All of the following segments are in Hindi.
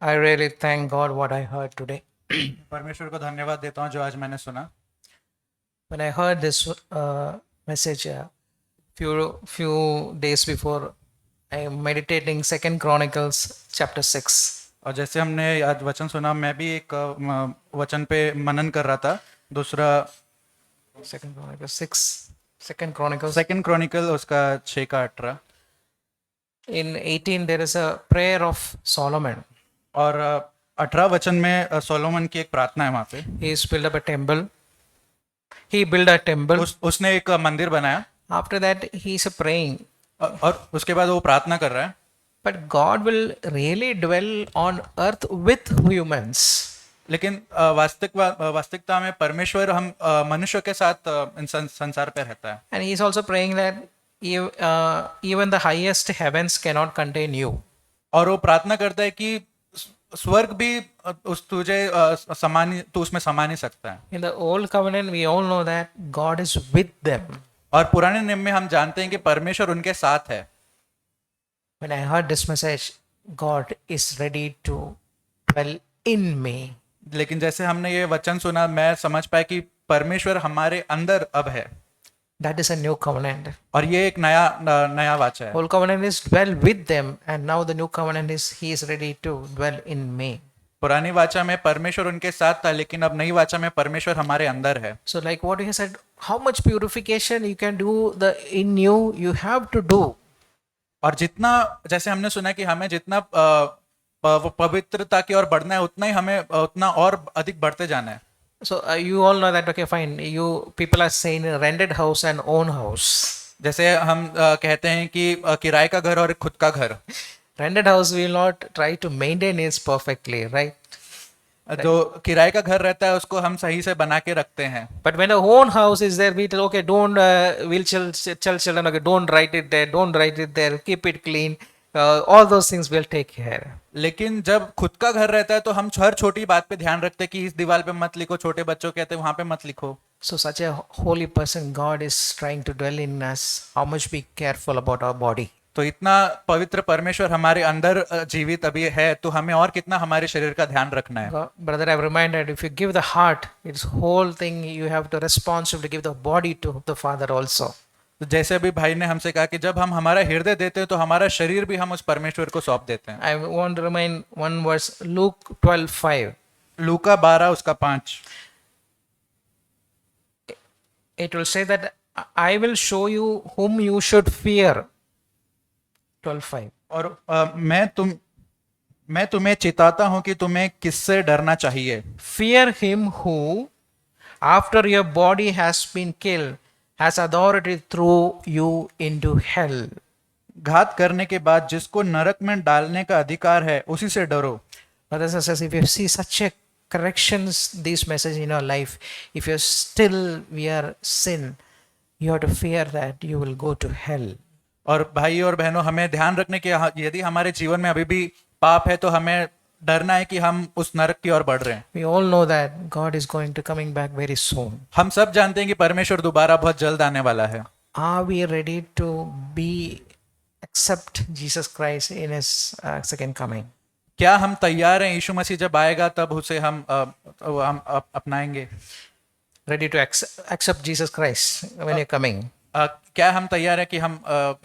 I really thank God what I heard today. परमेश्वर को धन्यवाद देता हूँ जो आज मैंने सुना. When I heard this message few days before, I am meditating Second Chronicles chapter 6. और जैसे हमने आज वचन सुना, मैं भी एक वचन पे मनन कर रहा था. दूसरा Second Chronicles 6. Second Chronicles. Second Chronicle उसका 6 का 18. In 18 there is a prayer of Solomon. और 18 वचन में सोलोमन की एक प्रार्थना है वहाँ पे. He has built up a temple. He built a temple. उसने एक मंदिर बनाया. After that he is praying. और उसके बाद वो प्रार्थना कर रहा है. But God will really dwell on earth with humans. लेकिन वास्तविकता में परमेश्वर हम मनुष्य के साथ संसार पे रहता है. And he is also praying that even the highest heavens cannot contain you. और वो प्रार्थना करता है कि स्वर्ग भी उस तुझे तू उसमें समा नहीं सकता है. In the old covenant we all know that God is with them. और पुराने नियम में हम जानते हैं कि परमेश्वर उनके साथ है. When I heard this message, God is ready to dwell in me. लेकिन जैसे हमने ये वचन सुना, मैं समझ पाया कि परमेश्वर हमारे अंदर अब है. That is a new covenant. और ये एक नया वाचा है. Old covenant is dwell with them, and now the new covenant is He is ready to dwell in me. पुरानी वाचा में परमेश्वर उनके साथ था, लेकिन अब नई वाचा में परमेश्वर हमारे अंदर है. So like what He said, how much purification you can do in you have to do. और जितना, जैसे हमने सुना कि हमें जितना पवित्रता की ओर बढ़ना है, उतना ही हमें उतना और अधिक बढ़ते जाना है. So you all know that, okay, fine. You people are saying rented house and own house. जैसे हम कहते हैं कि किराए का घर और खुद का घर. Rented house we will not try to maintain it perfectly, right? जो किराए का घर रहता है उसको हम सही से बना के रखते हैं. But when a own house is there, we tell, okay, don't we'll tell children, okay, don't write it there, don't write it there, keep it clean. All those things will take care. लेकिन जब खुद का घर रहता है तो हम हर छोटी बात पे ध्यान रखते हैं कि इस दीवार पे मत लिखो, छोटे बच्चों कहते हैं वहां पे मत लिखो. So such a holy person, God is trying to dwell in us. How much be careful about our body. तो इतना पवित्र परमेश्वर हमारे अंदर जीवित अभी है, तो हमें और कितना हमारे शरीर का ध्यान रखना है. Brother, I've reminded, if you give the heart, it's whole thing you have to responsible to give the body to the Father also. तो जैसे अभी भाई ने हमसे कहा कि जब हम हमारा हृदय देते हैं तो हमारा शरीर भी हम उस परमेश्वर को सौंप देते हैं. I want to remind one verse, Luke 12:5. लूका 12 उसका 5. It will say that I will show you whom you should fear. 12:5. और मैं तुम्हें चिताता हूं कि तुम्हें किससे डरना चाहिए. Fear him who, after your body has been killed, has authority through you into hell. घात करने के बाद जिसको नरक में डालने का अधिकार है, उसी से डरो. Brothers and sisters, if you see such a corrections, this message in your life, if you're still wear sin, you have to fear that you will go to hell. और भाई और बहनों, हमें ध्यान रखने की, यदि हमारे जीवन में अभी भी पाप है तो हमें डरना है कि हम उस नरक की ओर बढ़ रहे हैं. We all know that God is going to coming back very soon. हम सब जानते हैं कि परमेश्वर दोबारा बहुत जल्द आने वाला है. Are we ready to be accept Jesus Christ in His second coming? क्या हम तैयार हैं यीशु मसीह जब आएगा तब उसे हम अपनाएंगे? Ready to accept Jesus Christ when you're coming? क्या हम तैयार हैं कि हम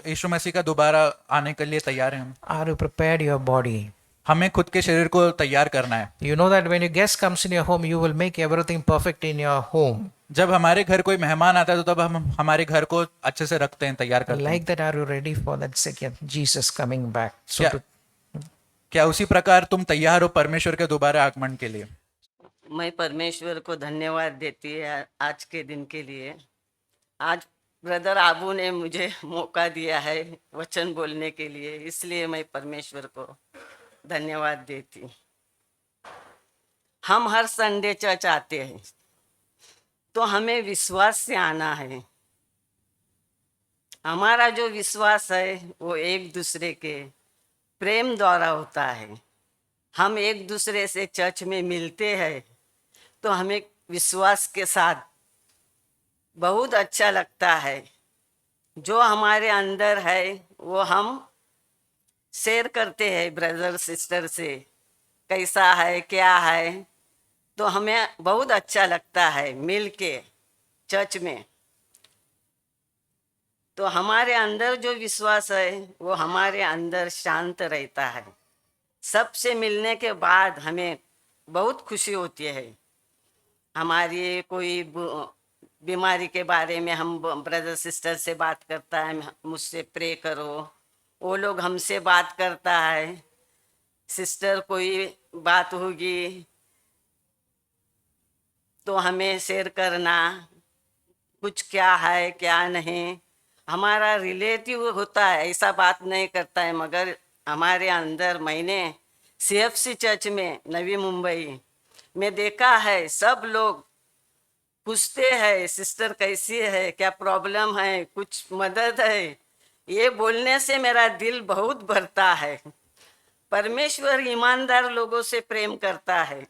यीशु मसीह का दोबारा आने के लिए तैयार हैं? Are you prepared your body? हमें खुद के शरीर को तैयार करना है. You know that when your guest comes in your home, you will make everything perfect in your home. जब हमारे घर कोई मेहमान आता है तो तब हम हमारे घर को अच्छे से रखते हैं, तैयार करते हैं. Like that, are you ready for that second Jesus coming back? So क्या, क्या उसी प्रकार तुम तैयार हो परमेश्वर के दोबारा आगमन के लिए? मैं परमेश्वर को धन्यवाद देती है आज के दिन के लिए. आज ब्रदर आबू ने मुझे मौका दिया है वचन बोलने के लिए, इसलिए मैं परमेश्वर को धन्यवाद देती. हम हर संडे चर्च आते हैं तो हमें विश्वास से आना है. हमारा जो विश्वास है वो एक दूसरे के प्रेम द्वारा होता है. हम एक दूसरे से चर्च में मिलते हैं तो हमें विश्वास के साथ बहुत अच्छा लगता है. जो हमारे अंदर है वो हम शेयर करते हैं ब्रदर सिस्टर से. कैसा है क्या है, तो हमें बहुत अच्छा लगता है मिल के चर्च में। तो हमारे अंदर जो विश्वास है वो हमारे अंदर शांत रहता है। सबसे मिलने के बाद हमें बहुत खुशी होती है। हमारी कोई बीमारी के बारे में हम ब्रदर सिस्टर से बात करता है, मुझसे प्रे करो, वो लोग हमसे बात करता है। सिस्टर कोई बात होगी तो हमें शेयर करना, कुछ क्या है क्या नहीं। हमारा रिलेटिव होता है, ऐसा बात नहीं करता है, मगर हमारे अंदर मैंने CFC चर्च में नवी मुंबई में देखा है, सब लोग पूछते हैं सिस्टर कैसी है, क्या प्रॉब्लम है, कुछ मदद है। ये बोलने से मेरा दिल बहुत भरता है। परमेश्वर ईमानदार लोगों से प्रेम करता है।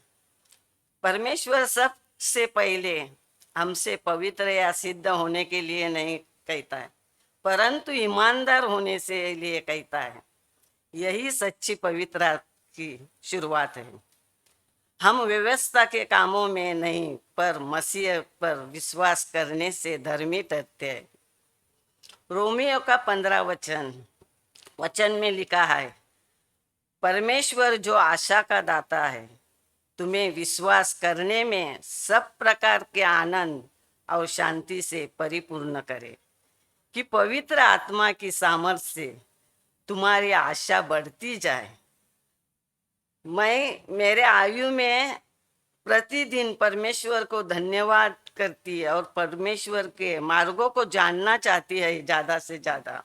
परमेश्वर सबसे पहले हमसे पवित्र या सिद्ध होने के लिए नहीं कहता है, परंतु ईमानदार होने से लिए कहता है। यही सच्ची पवित्रता की शुरुआत है। हम व्यवस्था के कामों में नहीं, पर मसीह पर विश्वास करने से धर्मी ठहरते हैं। रोमियो का 15 वचन में लिखा है, परमेश्वर जो आशा का दाता है, तुम्हें विश्वास करने में सब प्रकार के आनंद और शांति से परिपूर्ण करे, कि पवित्र आत्मा की सामर्थ्य से तुम्हारी आशा बढ़ती जाए। मैं मेरे आयु में प्रतिदिन परमेश्वर को धन्यवाद करती है और परमेश्वर के मार्गों को जानना चाहती है ज्यादा से ज्यादा।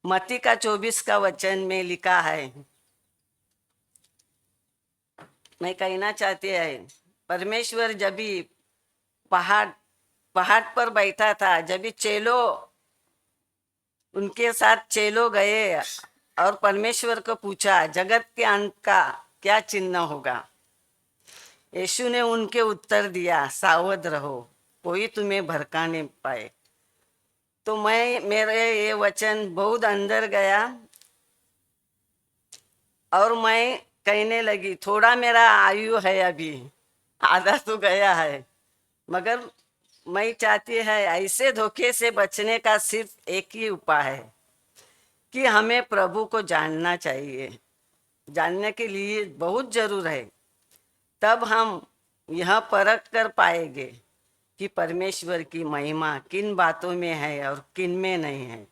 मत्ती का 24 का वचन में लिखा है, मैं कहना चाहती है, परमेश्वर जब भी पहाड़ पहाड़ पर बैठा था, जब भी चेलो उनके साथ चेलो गए और परमेश्वर को पूछा जगत के अंत का क्या चिन्ह होगा, यीशु ने उनके उत्तर दिया, सावध रहो, कोई तुम्हें भड़का नहीं पाए। तो मेरे ये वचन बहुत अंदर गया और मैं कहने लगी, थोड़ा मेरा आयु है, अभी आधा तो गया है, मगर मैं चाहती है ऐसे धोखे से बचने का सिर्फ एक ही उपाय है कि हमें प्रभु को जानना चाहिए। जानने के लिए बहुत जरूर है, तब हम यह परख कर पाएंगे कि परमेश्वर की महिमा किन बातों में है और किन में नहीं है।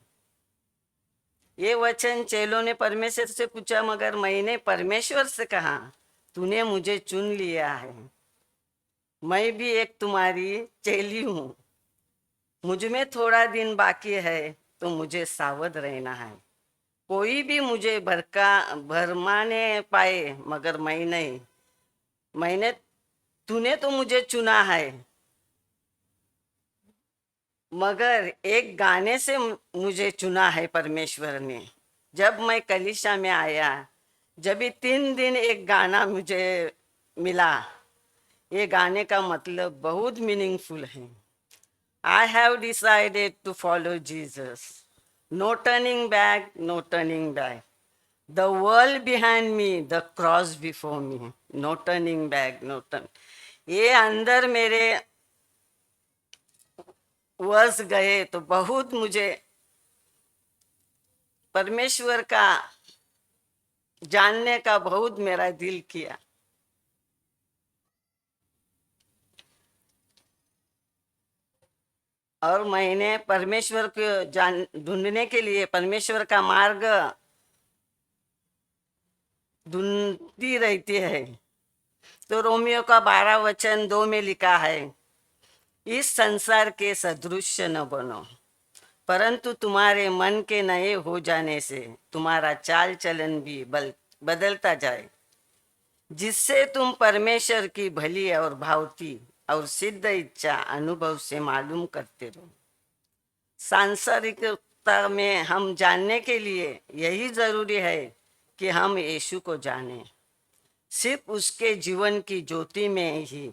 ये वचन चेलों ने परमेश्वर से पूछा, मगर मैंने परमेश्वर से कहा, तूने मुझे चुन लिया है, मैं भी एक तुम्हारी चेली हूँ, मुझ में थोड़ा दिन बाकी है, तो मुझे सावध रहना है। कोई भी मुझे भरमाने पाए, मगर मैं नहीं। तूने तो मुझे चुना है, मगर एक गाने से मुझे चुना है परमेश्वर ने। जब मैं कलीसिया में आया, जब भी 3 दिन एक गाना मुझे मिला, ये गाने का मतलब बहुत मीनिंगफुल है। I have decided to follow Jesus. No turning back, no turning back. The world behind me, the cross before me. No turning back, no turn. ये अंदर मेरे वर्ष गए तो बहुत मुझे परमेश्वर का जानने का बहुत मेरा दिल किया। और मैंने परमेश्वर को ढूंढने के लिए परमेश्वर का मार्ग ढूंढती रहती है। तो रोमियो का 12 वचन 2 में लिखा है, इस संसार के सदृश्य न बनो, परंतु तुम्हारे मन के नए हो जाने से तुम्हारा चाल चलन भी बदलता जाए, जिससे तुम परमेश्वर की भली और भावती और सिद्ध इच्छा अनुभव से मालूम करते रहो। सांसारिकता में हम जानने के लिए यही जरूरी है कि हम यीशु को जानें। सिर्फ उसके जीवन की ज्योति में ही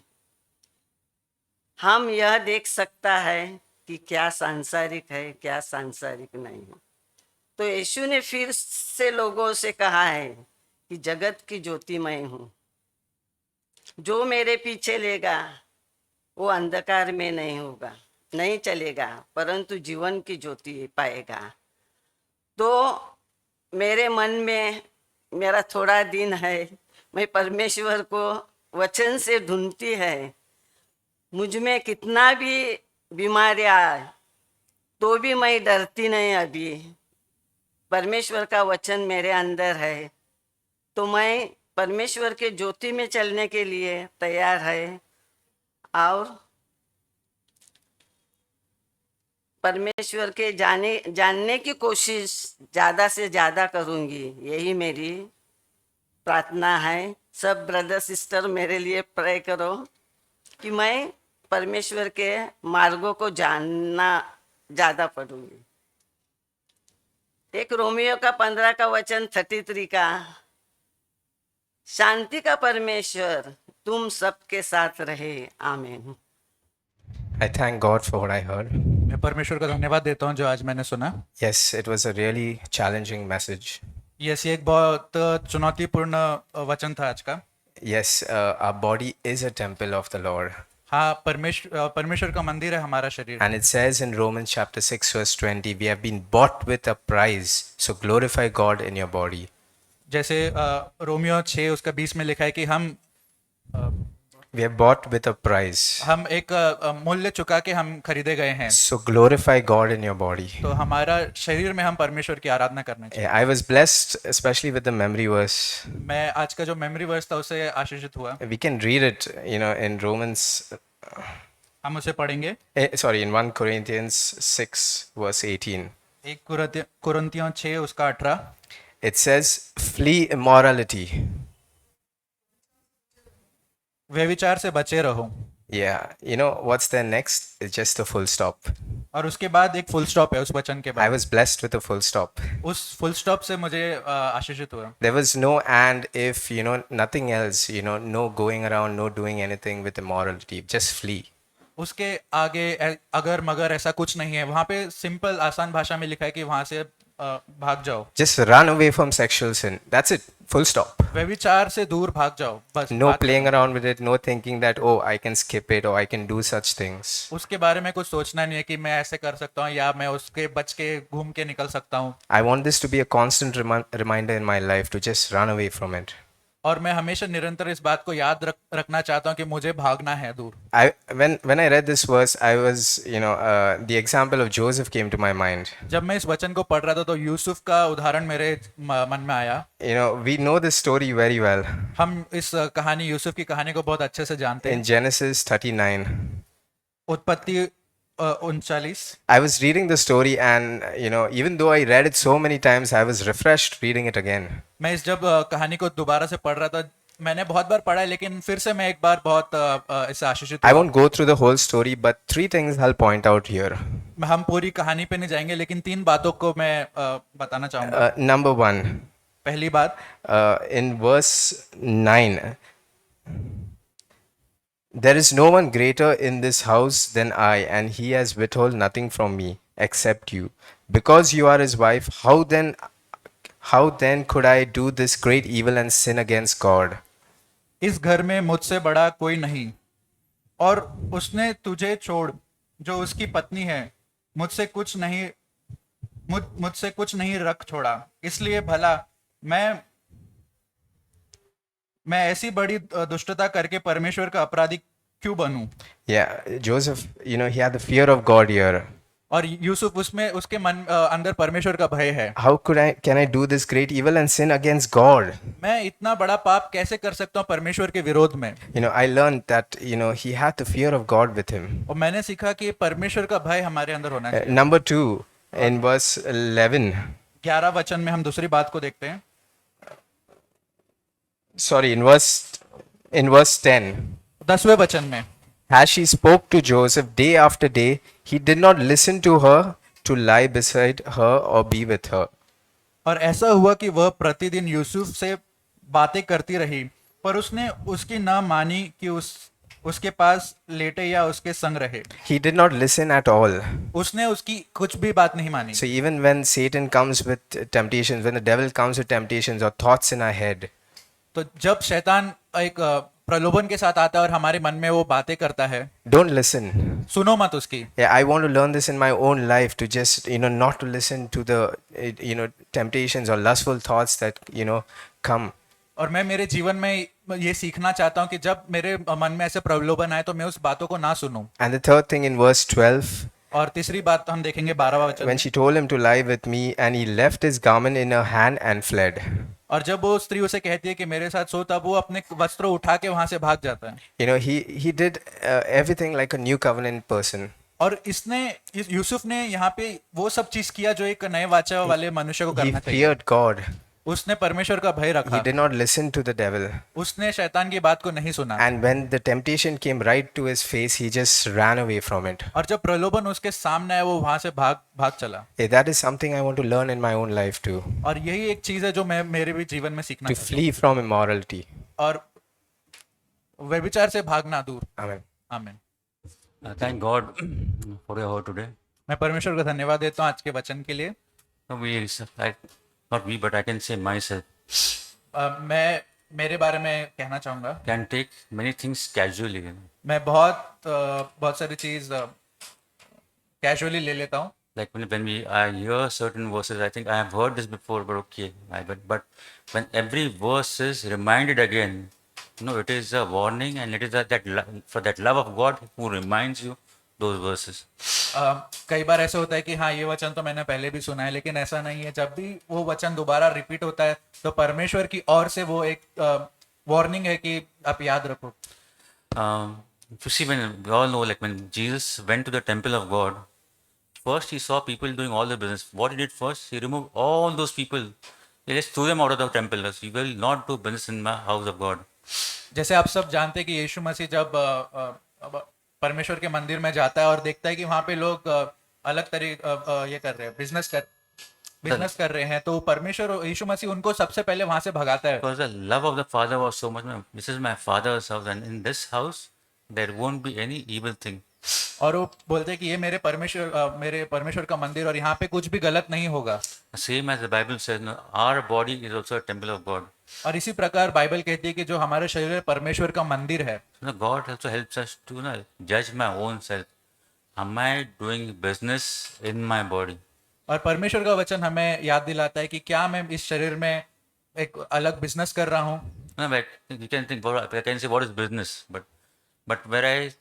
हम यह देख सकता है कि क्या सांसारिक है, क्या सांसारिक नहीं है। तो यीशु ने फिर से लोगों से कहा है कि जगत की ज्योति मैं हूँ, जो मेरे पीछे लेगा वो अंधकार में नहीं होगा, नहीं चलेगा, परंतु जीवन की ज्योति पाएगा। तो मेरे मन में मेरा थोड़ा दिन है, मैं परमेश्वर को वचन से ढूंढती है। मुझ में कितना भी बीमारियां आए तो भी मैं डरती नहीं। अभी परमेश्वर का वचन मेरे अंदर है, तो मैं परमेश्वर के ज्योति में चलने के लिए तैयार है और परमेश्वर के जानने की कोशिश ज़्यादा से ज़्यादा करूँगी। यही मेरी प्रार्थना है। सब ब्रदर सिस्टर मेरे लिए प्रे करो कि मैं परमेश्वर के मार्गों को जानना ज़्यादा पढ़ूंगी। एक रोमियो का 15 का वचन 33 का, शांति का परमेश्वर तुम सबके साथ रहे, आमीन। I thank God for what I heard. मैं परमेश्वर का धन्यवाद देता हूँ जो आज मैंने सुना। Yes, it was a really challenging message. Yes, ये एक बहुत चुनौतीपूर्ण वचन था आज का। Yes, our body is a temple of the Lord. हाँ, परमेश्वर का मंदिर है हमारा शरीर। And it says in Romans chapter 6 verse 20, we have been bought with a price, so glorify God in your body. जैसे रोमियो 6 उसका 20 में लिखा है कि हम We are bought with a price, एक मूल्य चुका के हम खरीदे गए हैं, so glorify God in your body. तो हमारा शरीर में हम परमेश्वर की आराधना करना चाहिए। I was blessed, especially with the memory verse. मैं आज का जो मेमोरी वर्स था उससे आशीषित हुआ। We can read it, in Romans, हम उसे पढ़ेंगे। in 1 Corinthians 6 verse 18. 1 कुरिन्थियों 6 उसका 18। It says, flee immorality. व्यभिचार से बचे रहो। Yeah, what's there next? It's just a full stop. और उसके बाद एक फुल स्टॉप है उस वचन के I बाद। was blessed with a full stop. उस फुल स्टॉप से मुझे आशीषित हुआ। There was no and if, nothing else, no going around, no doing anything with immorality. Just flee. उसके आगे अगर मगर ऐसा कुछ नहीं है। वहाँ पे सिंपल आसान भाषा में लिखा है कि वहाँ से भाग जाओ। Just run away from sexual sin. That's it. Full stop. व्यभिचार से दूर भाग जाओ, बस। No बात playing around with it, no thinking that, oh, I can skip it or I can do such things. उसके बारे में कुछ सोचना नहीं है कि मैं ऐसे कर सकता हूँ या मैं उसके बच के घूम के निकल सकता हूँ। I want this to be a constant reminder in my life to just run away from it. और मैं हमेशा निरंतर इस बात को याद रखना चाहता हूँ कि मुझे भागना है दूर। When I read this verse, I was, the example of Joseph came to my mind. जब मैं इस वचन को पढ़ रहा था तो यूसुफ का उदाहरण मेरे मन में आया। We know this story very well. हम इस कहानी यूसुफ की कहानी को बहुत अच्छे से जानते हैं। In Genesis 39. उत्पत्ति 39। I was reading the story and, even though I read it so many times, I was refreshed reading it again. मैं इस जब कहानी को दोबारा से पढ़ रहा था, मैंने बहुत बार पढ़ा है लेकिन फिर से मैं एक बार बहुत इससे आशीषित I हुआ। won't go through the whole story, but 3 things I'll point out here. हम पूरी कहानी पे नहीं जाएंगे लेकिन 3 बातों को मैं बताना चाहूंगा। Number 1, पहली बात, in verse 9, there is no one greater in this house than I, and he has withheld nothing from me except you. Because you are his wife, how then could I do this great evil and sin against God? इस घर में मुझसे बड़ा कोई नहीं और उसने तुझे छोड़ जो उसकी पत्नी है मुझसे कुछ नहीं रख छोड़ा, इसलिए भला मैं ऐसी बड़ी दुष्टता करके परमेश्वर का अपराधी क्यों बनूं? Yeah, Joseph, he had the fear of God here. और यूसुफ उसके मन अंदर परमेश्वर का भय है। How can I do this great evil and sin against God? मैं इतना बड़ा पाप कैसे कर सकता हूँ परमेश्वर के विरोध में? I learned that, he had the fear of God with him. और मैंने सीखा कि परमेश्वर का भय हमारे अंदर होना चाहिए। Number 2, in verse 11. 11 वचन में हम दूसरी बात को देखते हैं। Sorry, in verse 10. 10वें वचन में, As she spoke to Joseph day after day, he did not listen to her to lie beside her or be with her. और ऐसा हुआ कि वह प्रतिदिन यूसुफ से बातें करती रही पर उसने उसकी ना मानी कि उसके पास लेटे या उसके संग रहे। He did not listen at all. उसने उसकी कुछ भी बात नहीं मानी। So even when Satan comes with temptations, when the devil comes with temptations or thoughts in our head, तो जब शैतान एक प्रलोभन के साथ आता है और हमारे मन में वो बातें करता है, don't listen. सुनो मत उसकी। Yeah, I want to learn this in my own life to just, not to listen to the, temptations or lustful thoughts that, come. और मैं मेरे जीवन में ये सीखना चाहता हूँ कि जब मेरे मन में ऐसे प्रलोभन आए तो मैं उस बातों को ना सुनूं। And the third thing in verse 12, और तीसरी बात हम देखेंगे 12वां वचन when में। she told him to lie with me, and he left his garment in her hand and fled. और जब वो स्त्री उसे कहती है कि मेरे साथ सो, तब वो अपने वस्त्र उठा के वहां से भाग जाता है। He did everything like a new covenant person. और यूसुफ ने यहाँ पे वो सब चीज किया जो एक नए वाचा वाले मनुष्य को He करना चाहिए। feared God. उसने परमेश्वर का भय He रखा, did not listen to the devil. उसने शैतान की बात को नहीं सुना। And when the temptation came right to his face, he just ran away from it. और जब प्रलोभन उसके सामने आया वो वहां से भाग चला। That is something I want to learn in my own life too. और यही एक चीज है जो मैं मेरे भी जीवन में सीखना To चाहता flee from immorality. हूं। और व्यभिचार से भागना दूर। Amen. आमीन। Thank God for your word today. मैं परमेश्वर का धन्यवाद देता हूँ आज के वचन के लिए। Not we, but I can say myself, मैं मेरे बारे में कहना चाहूँगा, can take many things casually. मैं बहुत सारी चीज कैजुअली ले लेता हूँ। Like when I hear certain verses, I think I have heard this before, but okay. But when every verse is reminded again, it is a warning, and it is for that love of God who reminds you those verses. कई बार ऐसा होता है कि हाँ ये वचन तो मैंने पहले भी सुना है, लेकिन ऐसा नहीं है। जब भी वो वचन दोबारा रिपीट होता है तो परमेश्वर की ओर से वो एक वार्निंग है कि आप याद रखो। You see, when we all know, like when Jesus went to the temple of God, first he saw people doing all the business. What he did first, he removed all those people. He just threw them out of the temple. You will not do business in my house of God. जैसे आप सब जानते हैं कि यीशु मसीह जब परमेश्वर के मंदिर में जाता है और देखता है कि वहां पे लोग अलग ये कर रहे हैं, बिजनेस कर रहे हैं, तो परमेश्वर यीशु मसीह उनको सबसे पहले वहां से भगाता है। Because the love of the Father was so much. This is my Father's house, and in this house there won't be any evil thing. और वो बोलते हैं कि ये मेरे परमेश्वर का मंदिर और यहाँ पे कुछ भी गलत नहीं होगा। Same as the Bible says, our body is also a temple of God. और इसी प्रकार बाइबल कहती है कि जो हमारा शरीर है परमेश्वर का मंदिर है। God also helps us to judge my own self. Am I doing business in my body? और परमेश्वर का वचन हमें याद दिलाता है कि क्या मैं इस शरीर में एक अलग बिजनेस कर रहा हूँ। No, but you can think, I can say what is business, but where I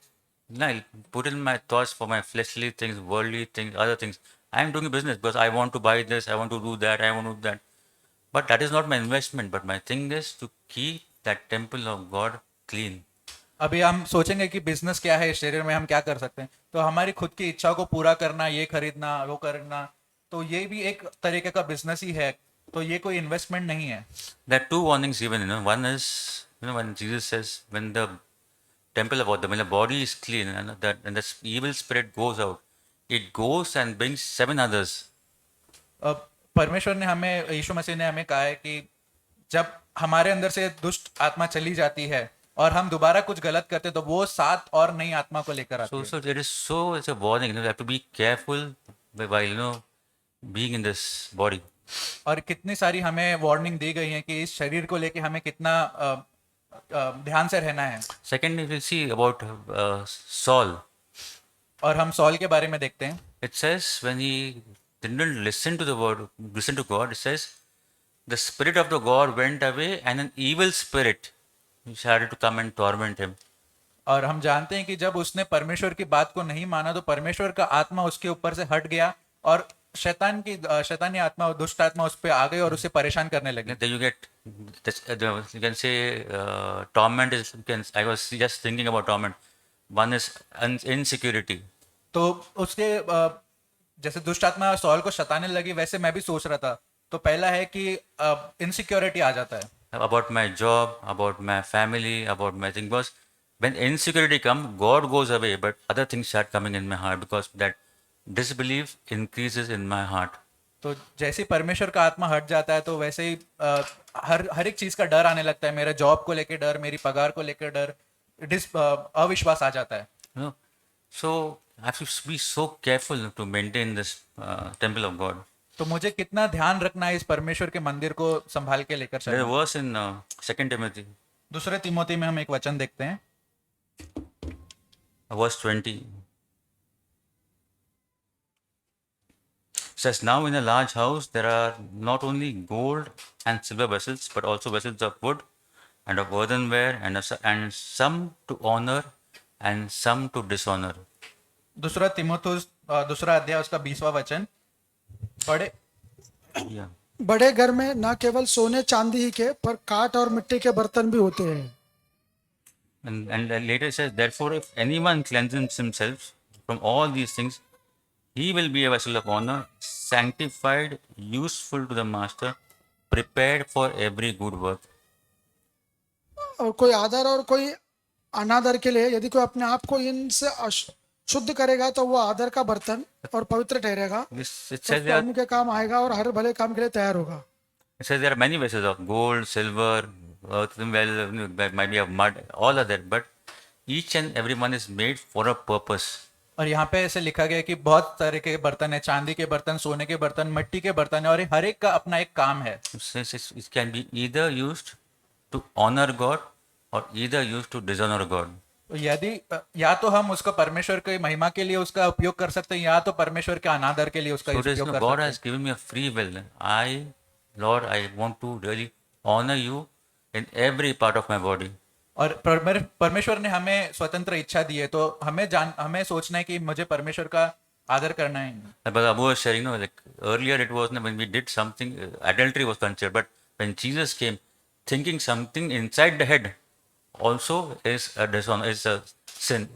put in my thoughts for my fleshly things, worldly things, other things, I am doing business because I want to buy this, I want to do that, I want to do that. But that is not my investment. But my thing is to keep that temple of God clean. अभी हम सोचेंगे कि बिजनेस क्या है, इस शरीर में हम क्या कर सकते हैं, तो हमारी खुद की इच्छा को पूरा करना, ये खरीदना वो करना, तो ये भी एक तरीके का बिजनेस ही है, तो ये कोई इन्वेस्टमेंट नहीं है। There are two warnings given. One is when Jesus says when the temple of God, when the body is clean, and the evil spirit goes out, it goes and brings 7 others. परमेश्वर ने हमें, यीशु मसीह ने हमें कहा है कि जब हमारे अंदर से दुष्ट आत्मा चली जाती है और हम दोबारा कुछ गलत करते तो वो 7 और नई आत्मा को लेकर आती है। So it's a warning. You have to be careful while being in this body. और कितनी सारी हमें वार्निंग दी गई है कि इस शरीर को लेके हमें कितना ध्यान से रहना है। Second, we will see about Saul. और हम सॉल के बारे में देखते हैं। It says when he didn't listen to God, it says the spirit of the God went away and an evil spirit started to come and torment him. और हम जानते हैं कि जब उसने परमेश्वर की बात को नहीं माना तो परमेश्वर का आत्मा उसके ऊपर से हट गया और शैतानी आत्मा, दुष्ट आत्मा उस पे आ गई और उसे परेशान करने लगी। Then you get this, you can say torment is, I was just thinking about torment. One is insecurity. तो उसके जैसे दुष्ट आत्मा सॉल को सताने लगी, वैसे मैं भी सोच रहा था। तो पहला है कि इनसिक्योरिटी आ जाता है। About my job, about my family, about my thing. Because when insecurity comes, God goes away, but other things start coming in my heart because that disbelief increases in my heart. तो जैसे ही परमेश्वर का आत्मा हट जाता है तो वैसे ही हर एक चीज का डर आने लगता है। मेरे जॉब को लेकर डर, मेरी पगार को लेकर डर, अविश्वास आ जाता है. You know, so I have to be so careful to maintain this temple of God. तो मुझे कितना ध्यान रखना है इस परमेश्वर के मंदिर को संभाल के लेकर There's a चलना. verse in 2 Timothy, दूसरे तिमोथी में हम एक वचन देखते हैं, verse 20. It says, now in a large house there are not only gold and silver vessels, but also vessels of wood and of earthenware, and some to honor and some to dishonor. दूसरा तिमोथुस दूसरा अध्याय उसका 20वां वचन, बड़े Yeah. बड़े घर में न केवल सोने चांदी ही के पर काठ और मिट्टी के बर्तन भी होते हैं. And later it says, therefore, if anyone cleanses himself from all these things, he will be a vessel of honor, sanctified, useful to the master, prepared for every good work. और कोई आदर और कोई अनादर के लिए यदि कोई अपने आप को इनसे शुद्ध करेगा तो वो आदर का बर्तन और पवित्र ठहरेगा, It तो says there, स्वामी के काम आएगा और हर भले काम के लिए तैयार होगा. it says there are many vessels of gold, silver, well, might be of mud, all of that, but each and every one is made for a purpose. और यहाँ पे ऐसे लिखा गया है कि बहुत तरह के बर्तन है, चांदी के बर्तन, सोने के बर्तन, मिट्टी के बर्तन है, और हर एक का अपना एक काम है. It says it can be either used to honor God or either used to dishonor God. तो यदि या तो हम उसका परमेश्वर की महिमा के लिए उसका उपयोग कर सकते हैं, या तो परमेश्वर के अनादर के लिए उसका So it is, उपयोग कर God सकते has given me a free will. Lord, I want to really honor you in every part of my body. हैं. और परमेश्वर ने हमें स्वतंत्र इच्छा दी है, तो हमें सोचना है कि मुझे परमेश्वर का आदर करना है. But Abu was sharing, like earlier it was when we did something, adultery was considered, but when Jesus came, thinking something inside the head also is a dishonor, is a sin.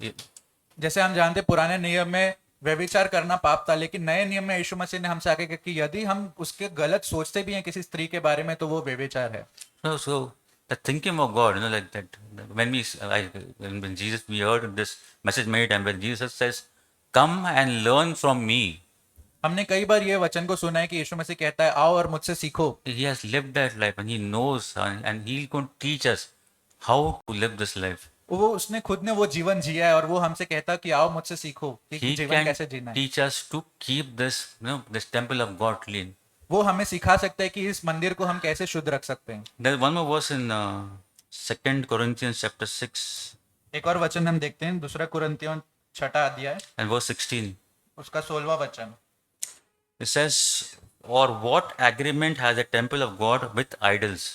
जैसे हम जानते हैं पुराने नियम में व्यभिचार करना पाप था, लेकिन नए नियम में यीशु मसीह ने हमसे आगे कहा कि यदि हम उसके गलत सोचते भी हैं किसी स्त्री के बारे में तो वो व्यभिचार है. So the thinking of God, like that, when when Jesus, we heard this message many times, when Jesus says, come and learn from me. हमने कई बार ये वचन को सुना है कि यीशु मसीह कहता है आओ और मुझसे सीखो. He has lived that life and he knows and he's going to teach us how to live this life. वो उसने खुद ने वो जीवन जिया है और वो हमसे कहता है कि आओ मुझसे सीखो कि He जीवन can कैसे जीना है. teach us to keep this, this temple of God clean. वो हमें सिखा सकता है कि इस मंदिर को हम कैसे शुद्ध रख सकते हैं. There's one more verse in 2 Corinthians chapter 6 एक और वचन हम देखते हैं, दूसरा कुरिन्थियों 6 अध्याय and verse 16. उसका 16वां वचन. It says, or what agreement has the temple of God with idols?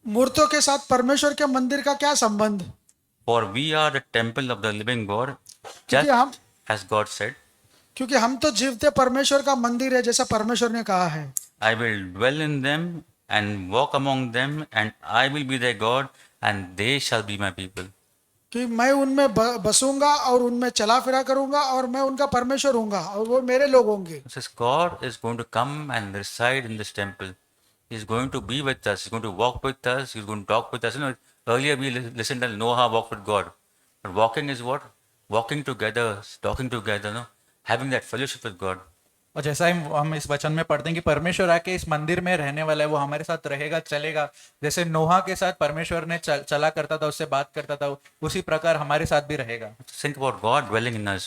मूर्तियों के साथ परमेश्वर के मंदिर का क्या संबंध? For we are the temple of the living God, क्योंकि just हम as God said, क्योंकि हम तो जीवते परमेश्वर का मंदिर है, जैसा परमेश्वर ने कहा है. I will dwell in them and walk among them, and I will be their God, and they shall be my people. कि मैं उनमें बसूंगा और उनमें चला फिरा करूंगा और मैं उनका परमेश्वर हूंगा और वो मेरे लोग होंगे. It says God is going to come and reside in this temple. He's going to be with us. He's going to walk with us. He's going to talk with us. Earlier we listened to Noah walk with God. But walking is what? Walking together, talking together, having that fellowship with God. और जैसा हम इस वचन में पढ़ते हैं कि परमेश्वर आके इस मंदिर में रहने वाला है, वो हमारे साथ रहेगा, चलेगा. जैसे नोहा के साथ परमेश्वर ने चला करता था, उससे बात करता था, उसी प्रकार हमारे साथ भी रहेगा. Think about God dwelling in us.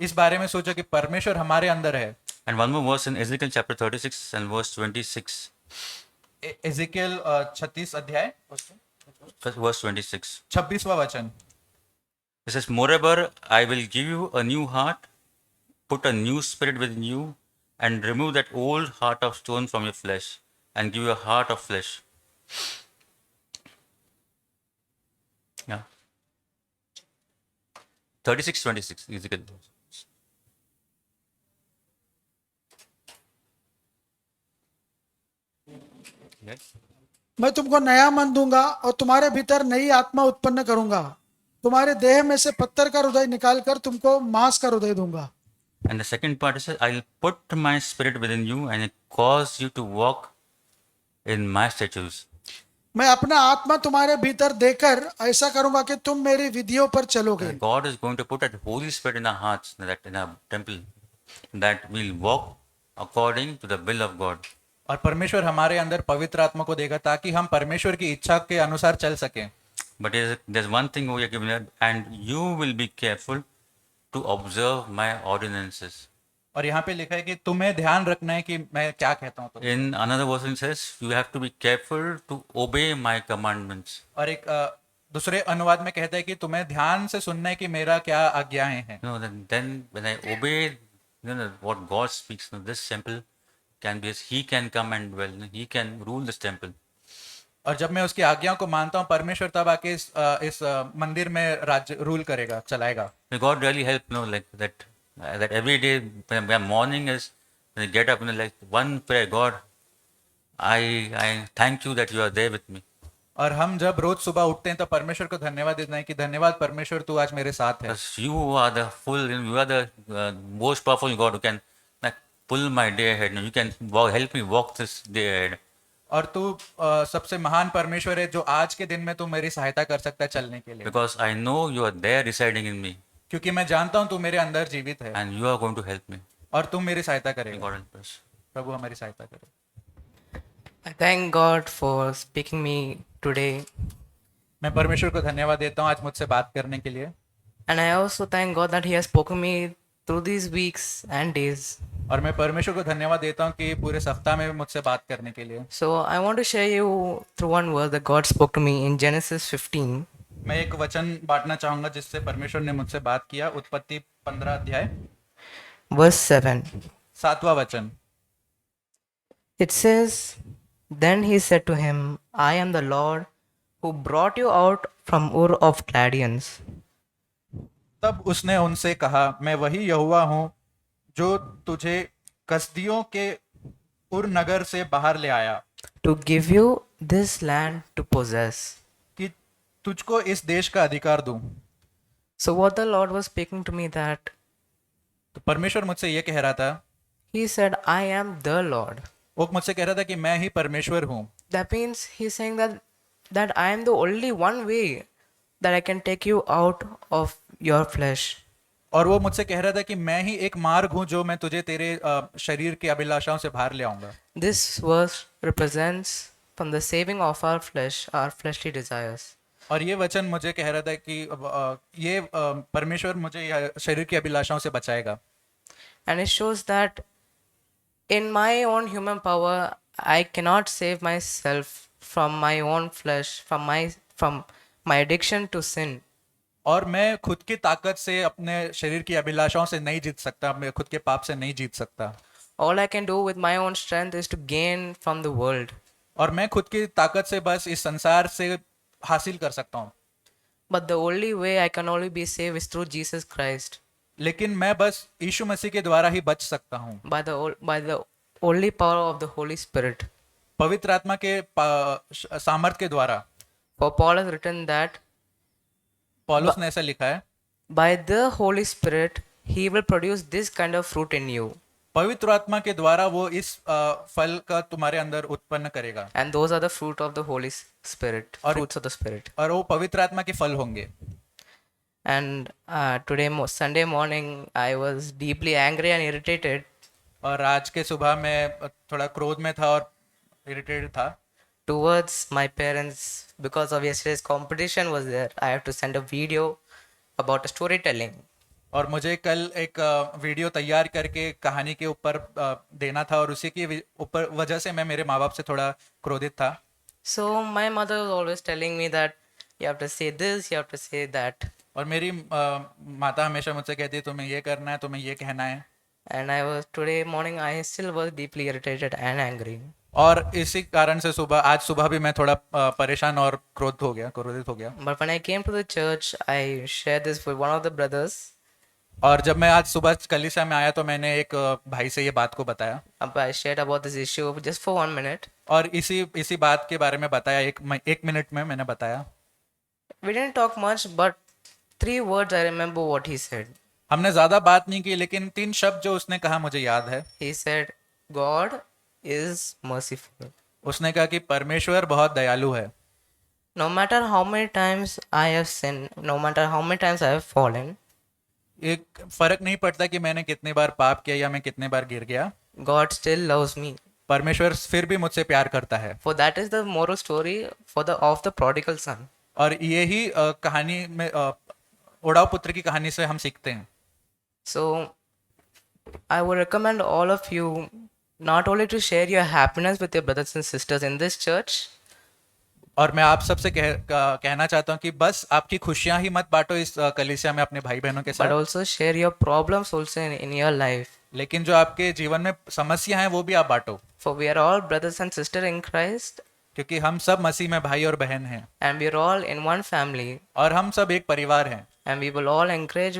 इस बारे में सोचो कि परमेश्वर हमारे अंदर है. And one more verse in Ezekiel chapter 36 and verse 26. Ezekiel 36 अध्याय Verse 26. 26वां वचन. It says, moreover, I will give you a new heart, put a new spirit within you, and remove that old heart of stone from your flesh, and give you a heart of flesh. Yeah. 36:26, Ezekiel. Yes. मैं तुमको नया मन दूंगा और तुम्हारे भीतर नई आत्मा उत्पन्न करूंगा. तुम्हारे देह में से पत्थर का हृदय निकालकर तुमको मांस का हृदय दूंगा. And the second part is, I'll put my spirit within you and cause you to walk in my statutes. मैं अपना आत्मा तुम्हारे भीतर देकर ऐसा करूंगा कि तुम मेरी विधियों पर चलोगे. God is going to put that Holy Spirit in our hearts, that in our temple, that we'll walk according to the will of God. और परमेश्वर हमारे अंदर पवित्र आत्मा को देगा ताकि हम परमेश्वर की इच्छा के अनुसार चल सकें. But there's one thing we are given here, and you will be careful to observe my ordinances. और यहाँ पे लिखा है कि तुम्हें ध्यान रखना है कि मैं क्या कहता हूँ तो। In another verse it says, you have to be careful to obey my commandments. और एक दूसरे अनुवाद में कहता है कि तुम्हें ध्यान से सुनना है कि मेरा क्या आज्ञाएं हैं। You know, then when I obey, what God speaks, this temple can be, He can come and dwell, He can rule this temple. और जब मैं उसकी आज्ञाओं को मानता हूँ, परमेश्वर तब आके इस मंदिर में राज्य रूल करेगा, चलाएगा। May God really help, like that every day when morning is, when you get up, like one prayer, God, I thank you that you are there with me. और हम जब रोज सुबह उठते हैं तो परमेश्वर को धन्यवाद देना है कि धन्यवाद परमेश्वर तू आज मेरे साथ है। Because you are the most powerful God who can like pull my day ahead. You can help me walk this day ahead. और तू सबसे महान परमेश्वर है जो आज के दिन में तू मेरी सहायता कर सकता है चलने के लिए। Because I know you are there residing in me. क्योंकि मैं जानता हूँ तू मेरे अंदर जीवित है And you are going to help me. और तू मेरी सहायता May करेगा। God help us. प्रभु हमारी सहायता करे। I thank God for speaking me today. मैं परमेश्वर को धन्यवाद देता हूँ आज मुझसे बात करने के लिए। And I also thank God that He has spoken me through these weeks and days. और मैं परमेश्वर को धन्यवाद देता हूँ कि पूरे सप्ताह में मुझसे बात करने के लिए। So I want to share you through one verse that God spoke to me in Genesis 15. मैं एक वचन बांटना चाहूंगा जिससे परमेश्वर ने मुझसे बात किया। उत्पत्ति 15 अध्याय Verse 7. 7वां वचन। It says, Then he said to him, I am the Lord who brought you out from Ur of Chaldeans. तब उसने उनसे कहा, मैं वही यहोवा हूँ जो तुझे कसदियों के उर नगर से बाहर ले आया To give you this land to possess. कि तुझको इस देश का अधिकार दूं। So what the Lord was speaking to me that तो परमेश्वर मुझसे ये कह रहा था, He said, I am the Lord. वो मुझसे कह रहा था कि मैं ही परमेश्वर हूँ। That means He's saying that I am the only one way that I can take you out of your flesh. और वो मुझसे कह रहा था कि मैं ही एक मार्ग हूँ जो मैं तुझे तेरे शरीर की अभिलाषाओं से बाहर ले आऊंगा। This verse represents from the saving of our flesh, our fleshly desires. और ये वचन मुझे कह रहा था कि ये परमेश्वर मुझे शरीर की अभिलाषाओं से बचाएगा। And it shows that in my own human power, I cannot save myself from my own flesh, from my addiction to sin. और मैं खुद की ताकत से अपने शरीर की अभिलाषाओं से नहीं जीत सकता, मैं खुद के पाप से नहीं जीत सकता। All I can do with my own strength is to gain from the world. और मैं खुद की ताकत से बस इस संसार से हासिल कर सकता हूँ। But the only way I can only be saved is through Jesus Christ. लेकिन मैं बस यीशु मसीह के द्वारा ही बच सकता हूँ, By the only power of the Holy Spirit. पवित्र आत्मा के सामर्थ के द्वारा। For Paul has written that पौलुस ने ऐसा लिखा है, by the Holy Spirit, He will produce this kind of fruit in you. पवित्र आत्मा के द्वारा वो इस फल का तुम्हारे अंदर उत्पन्न करेगा। And those are the fruit of the Holy Spirit, और- fruits of the Spirit. और वो पवित्र आत्मा के फल होंगे। And today, Sunday morning, I was deeply angry and irritated और आज के सुबह मैं थोड़ा क्रोध में था और इरिटेटेड था towards my parents because of yesterday's competition was there. I have to send a video about storytelling. और मुझे कल एक वीडियो तैयार करके कहानी के ऊपर देना था और उसी की ऊपर वजह से मैं मेरे माँ बाप से थोड़ा क्रोधित था। So my mother was always telling me that you have to say this, you have to say that. और मेरी माता हमेशा मुझसे कहती है तुम्हें ये करना है, तुम्हें ये कहना है। And I was today morning, I still was deeply irritated and angry. और इसी कारण से आज सुबह भी मैं थोड़ा परेशान और क्रोधित हो गया। But when I came to the church, I shared this with one of the brothers. और जब मैं आज सुबह कलीसिया में आया तो मैंने एक भाई से ये बात को बताया I shared about this issue just for 1 minute. और इसी बात के बारे में बताया। एक मिनट में मैंने बताया। We didn't talk much, but 3 words I remember what he said. हमने ज्यादा बात नहीं की, लेकिन 3 शब्द जो उसने कहा मुझे याद है। He said, God is merciful. उसने कहा कि परमेश्वर बहुत दयालु है। No matter how many times I have sinned, no matter how many times I have fallen, एक फर्क नहीं पड़ता कि मैंने कितनी बार पाप किया या मैं कितने बार गिर गया, God still loves me. परमेश्वर फिर भी मुझसे प्यार करता है। For that is the moral story of the prodigal son. और यही कहानी में उड़ाव पुत्र की कहानी से हम सीखते हैं. So I would recommend all of you not only to share your happiness with your brothers and sisters in this church, और मैं आप सबसे कहना चाहता हूँ कि बस आपकी खुशियां ही मत बांटो इस कलीसिया में अपने भाई बहनों के but साथ, also share your problems also in your life. लेकिन जो आपके जीवन में समस्या हैं वो भी आप बांटो, For we are all brothers and sisters in Christ, क्योंकि हम सब मसीह में भाई और बहन हैं and we are all in one family, और हम सब एक परिवार हैं and we will all encourage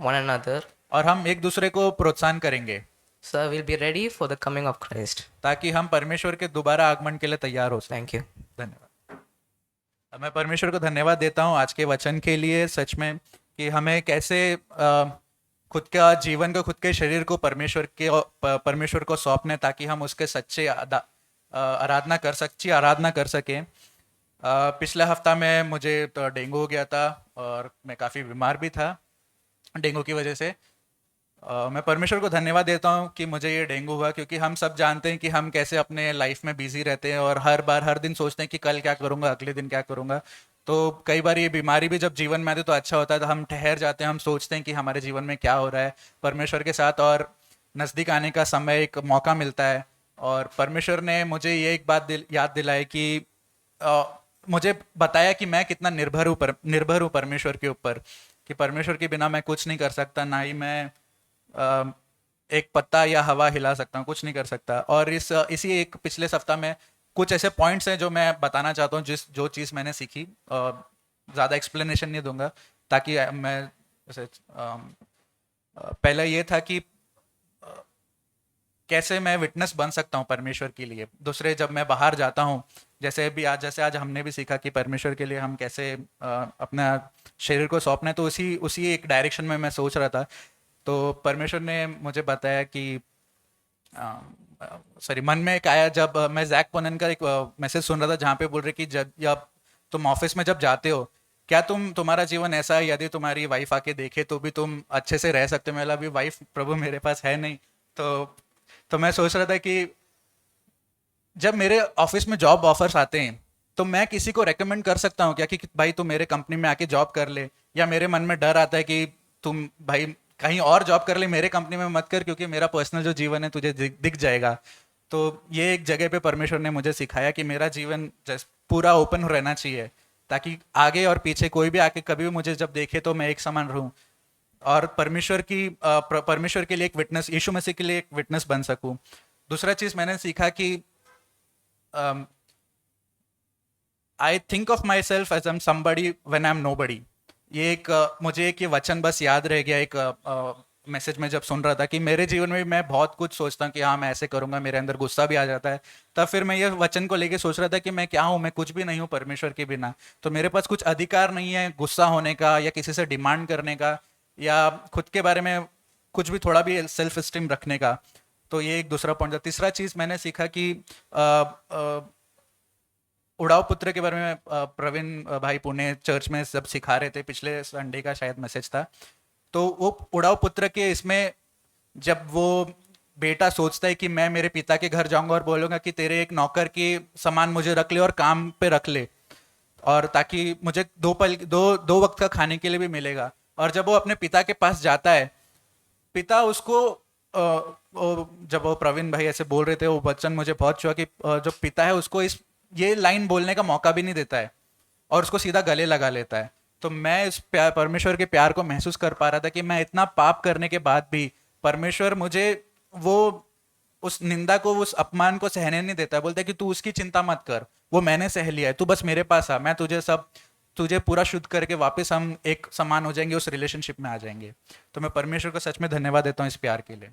one another. और हम एक दूसरे को प्रोत्साहन करेंगे So we'll be ready for the coming of Christ. ताकि हम परमेश्वर के दोबारा आगमन के लिए तैयार हो सकें. Thank you. धन्यवाद. मैं परमेश्वर को धन्यवाद देता हूँ आज के वचन के लिए, सच में कि हमें कैसे खुद का जीवन को, खुद के शरीर को परमेश्वर को सौंपने ताकि हम उसके सच्चे आराधना कर सकें. पिछले हफ्ता में मुझे तो डेंगू हो गया था और मैं काफ़ी बीमार भी था डेंगू की वजह से. मैं परमेश्वर को धन्यवाद देता हूँ कि मुझे ये डेंगू हुआ, क्योंकि हम सब जानते हैं कि हम कैसे अपने लाइफ में बिजी रहते हैं और हर दिन सोचते हैं कि कल क्या करूँगा, अगले दिन क्या करूँगा. तो कई बार ये बीमारी भी जब जीवन में आती तो अच्छा होता है, तो हम ठहर जाते हैं, हम सोचते हैं कि हमारे जीवन में क्या हो रहा है. परमेश्वर के साथ और नज़दीक आने का समय, एक मौका मिलता है. और परमेश्वर ने मुझे ये एक बात याद दिलाई कि मुझे बताया कि मैं कितना निर्भर हूँ परमेश्वर के ऊपर, कि परमेश्वर के बिना मैं कुछ नहीं कर सकता, ना ही मैं एक पत्ता या हवा हिला सकता हूँ, कुछ नहीं कर सकता. और इसी एक पिछले सप्ताह में कुछ ऐसे पॉइंट्स हैं जो मैं बताना चाहता हूँ, जो चीज़ मैंने सीखी. ज़्यादा एक्सप्लेनेशन नहीं दूंगा ताकि मैं जैसे पहला ये था कि कैसे मैं विटनेस बन सकता हूँ परमेश्वर के लिए. दूसरे, जब मैं बाहर जाता हूँ, जैसे आज हमने भी सीखा कि परमेश्वर के लिए हम कैसे अपना शरीर को सौंपना, तो उसी एक डायरेक्शन में मैं सोच रहा था. तो परमेश्वर ने मुझे बताया कि मन में एक आया जब मैं जैक पोनन का एक मैसेज सुन रहा था जहाँ पे बोल रहे कि जब तुम ऑफिस में जब जाते हो, क्या तुम्हारा जीवन ऐसा है, यदि तुम्हारी वाइफ आके देखे तो भी तुम अच्छे से रह सकते हो. मैं अभी वाइफ प्रभु मेरे पास है नहीं, तो मैं सोच रहा था कि जब मेरे ऑफिस में जॉब ऑफर्स आते हैं तो मैं किसी को रेकमेंड कर सकता हूँ क्या कि भाई तुम मेरे कंपनी में आके जॉब कर ले, या मेरे मन में डर आता है कि तुम भाई कहीं और जॉब कर ले, मेरे कंपनी में मत कर, क्योंकि मेरा पर्सनल जो जीवन है तुझे दिख जाएगा. तो ये एक जगह पे परमेश्वर ने मुझे सिखाया कि मेरा जीवन पूरा ओपन रहना चाहिए, ताकि आगे और पीछे कोई भी आके कभी भी मुझे जब देखे तो मैं एक समान रहूं और परमेश्वर के लिए एक विटनेस, यीशु मसीह के लिए एक विटनेस बन सकूं. दूसरा चीज मैंने सीखा कि I think of myself as am somebody when I am nobody. ये मुझे एक ये वचन बस याद रह गया एक मैसेज में जब सुन रहा था कि मेरे जीवन में मैं बहुत कुछ सोचता हूँ कि हाँ मैं ऐसे करूँगा, मेरे अंदर गुस्सा भी आ जाता है. तब फिर मैं ये वचन को लेके सोच रहा था कि मैं क्या हूँ, मैं कुछ भी नहीं हूँ परमेश्वर के बिना. तो मेरे पास कुछ अधिकार नहीं है गुस्सा होने का या किसी से डिमांड करने का या खुद के बारे में कुछ भी थोड़ा भी सेल्फ स्टीम रखने का. तो ये एक दूसरा पॉइंट था. तीसरा चीज़ मैंने सीखा कि उड़ाव पुत्र के बारे में प्रवीण भाई पुणे चर्च में सब सिखा रहे थे, पिछले संडे का शायद मैसेज था. तो वो उड़ाव पुत्र के इसमें जब वो बेटा सोचता है कि मैं मेरे पिता के घर जाऊंगा और बोलूंगा कि तेरे एक नौकर की सामान मुझे रख ले और काम पे रख ले, और ताकि मुझे दो वक्त का खाने के लिए भी मिलेगा. और जब वो अपने पिता के पास जाता है, पिता उसको जब वो प्रवीण भाई ऐसे बोल रहे थे, वो वचन मुझे बहुत छुआ कि जो पिता है उसको ये लाइन बोलने का मौका भी नहीं देता है और उसको सीधा गले लगा लेता है. तो मैं इस परमेश्वर के प्यार को महसूस कर पा रहा था कि मैं इतना पाप करने के बाद भी परमेश्वर मुझे वो उस निंदा को, उस अपमान को सहने नहीं देता है. बोलता है कि तू उसकी चिंता मत कर, वो मैंने सह लिया है, तू बस मेरे पास आ, मैं तुझे पूरा शुद्ध करके वापस हम एक समान हो जाएंगे, उस रिलेशनशिप में आ जाएंगे. तो मैं परमेश्वर को सच में धन्यवाद देता हूँ इस प्यार के लिए.